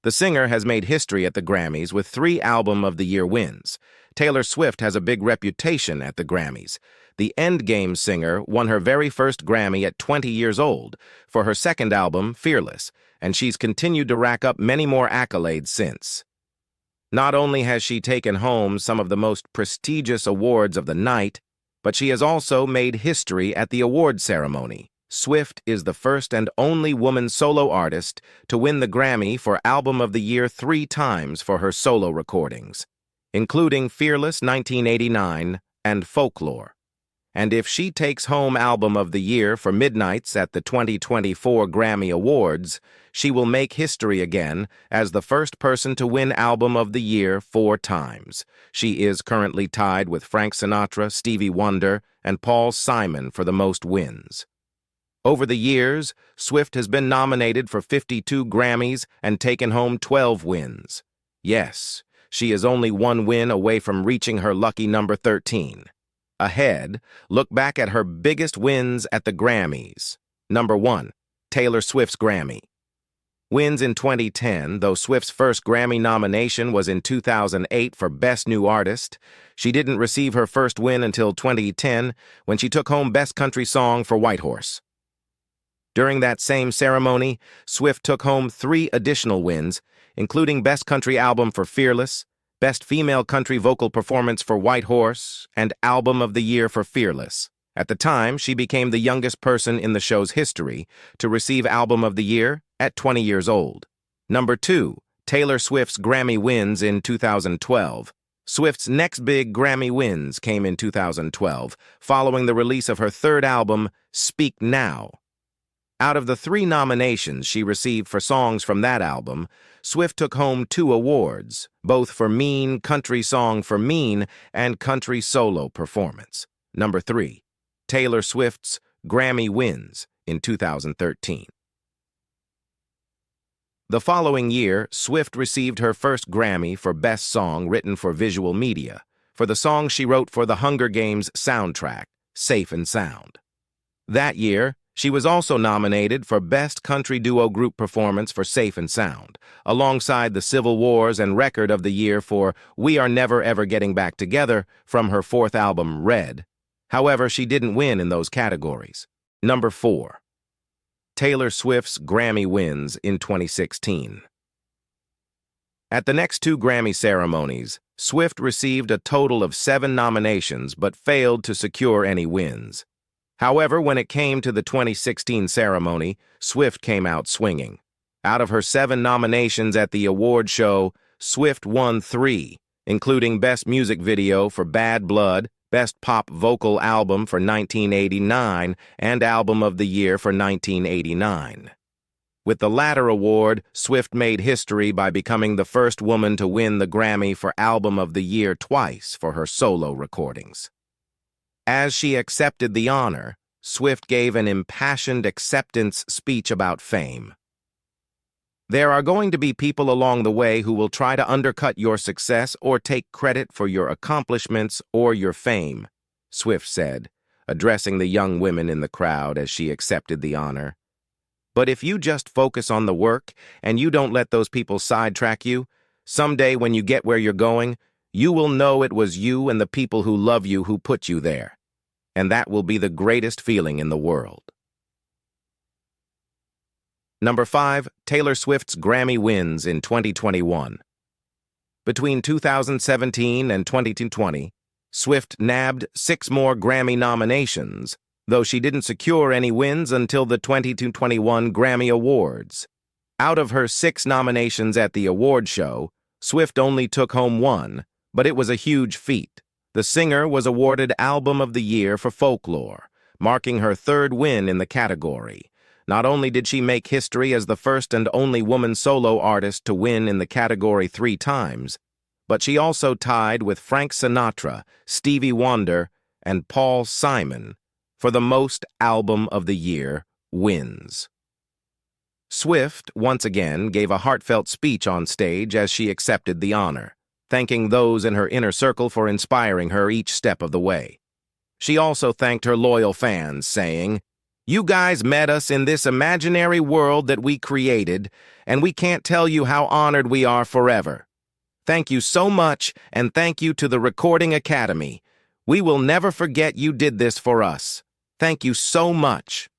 The singer has made history at the Grammys with 3 Album of the Year wins. Taylor Swift has a big reputation at the Grammys. The Endgame singer won her very first Grammy at 20 years old for her second album, Fearless, and she's continued to rack up many more accolades since. Not only has she taken home some of the most prestigious awards of the night, but she has also made history at the award ceremony. Swift is the first and only woman solo artist to win the Grammy for Album of the Year 3 times for her solo recordings, including Fearless 1989 and Folklore. And if she takes home Album of the Year for Midnights at the 2024 Grammy Awards, she will make history again as the first person to win Album of the Year 4 times. She is currently tied with Frank Sinatra, Stevie Wonder, and Paul Simon for the most wins. Over the years, Swift has been nominated for 52 Grammys and taken home 12 wins. Yes, she is only 1 win away from reaching her lucky number 13. Ahead, look back at her biggest wins at the Grammys. Number 1. Taylor Swift's Grammy. Wins in 2010, though Swift's first Grammy nomination was in 2008 for Best New Artist. She didn't receive her first win until 2010 when she took home Best Country Song for Whitehorse. During that same ceremony, Swift took home 3 additional wins, including Best Country Album for Fearless, Best Female Country Vocal Performance for Whitehorse, and Album of the Year for Fearless. At the time, she became the youngest person in the show's history to receive Album of the Year at 20 years old. Number 2. Taylor Swift's Grammy wins in 2012. Swift's next big Grammy wins came in 2012, following the release of her third album, Speak Now. Out of the 3 nominations she received for songs from that album, Swift took home 2 awards, both for Mean Country Song for Mean and Country Solo Performance. Number 3. Taylor Swift's Grammy wins in 2013. The following year, Swift received her first Grammy for Best Song Written for Visual Media, for the song she wrote for the Hunger Games soundtrack, Safe and Sound. That year, she was also nominated for Best Country Duo Group Performance for Safe and Sound, alongside the Civil Wars and Record of the Year for We Are Never Ever Getting Back Together from her 4th album, Red. However, she didn't win in those categories. Number 4. Taylor Swift's Grammy wins in 2016. At the next 2 Grammy ceremonies, Swift received a total of 7 nominations but failed to secure any wins. However, when it came to the 2016 ceremony, Swift came out swinging. Out of her 7 nominations at the award show, Swift won 3, including Best Music Video for Bad Blood, Best Pop Vocal Album for 1989, and Album of the Year for 1989. With the latter award, Swift made history by becoming the first woman to win the Grammy for Album of the Year twice for her solo recordings. As she accepted the honor, Swift gave an impassioned acceptance speech about fame. There are going to be people along the way who will try to undercut your success or take credit for your accomplishments or your fame, Swift said, addressing the young women in the crowd as she accepted the honor. But if you just focus on the work and you don't let those people sidetrack you, someday when you get where you're going, you will know it was you and the people who love you who put you there, and that will be the greatest feeling in the world. Number 5. Taylor Swift's Grammy wins in 2021. Between 2017 and 2020, Swift nabbed 6 more Grammy nominations, though she didn't secure any wins until the 2021 Grammy Awards. Out of her 6 nominations at the award show, Swift only took home 1, but it was a huge feat. The singer was awarded Album of the Year for Folklore, marking her 3rd win in the category. Not only did she make history as the first and only woman solo artist to win in the category 3 times, but she also tied with Frank Sinatra, Stevie Wonder, and Paul Simon for the most Album of the Year wins. Swift, once again, gave a heartfelt speech on stage as she accepted the honor, thanking those in her inner circle for inspiring her each step of the way. She also thanked her loyal fans, saying, You guys met us in this imaginary world that we created, and we can't tell you how honored we are forever. Thank you so much, and thank you to the Recording Academy. We will never forget you did this for us. Thank you so much.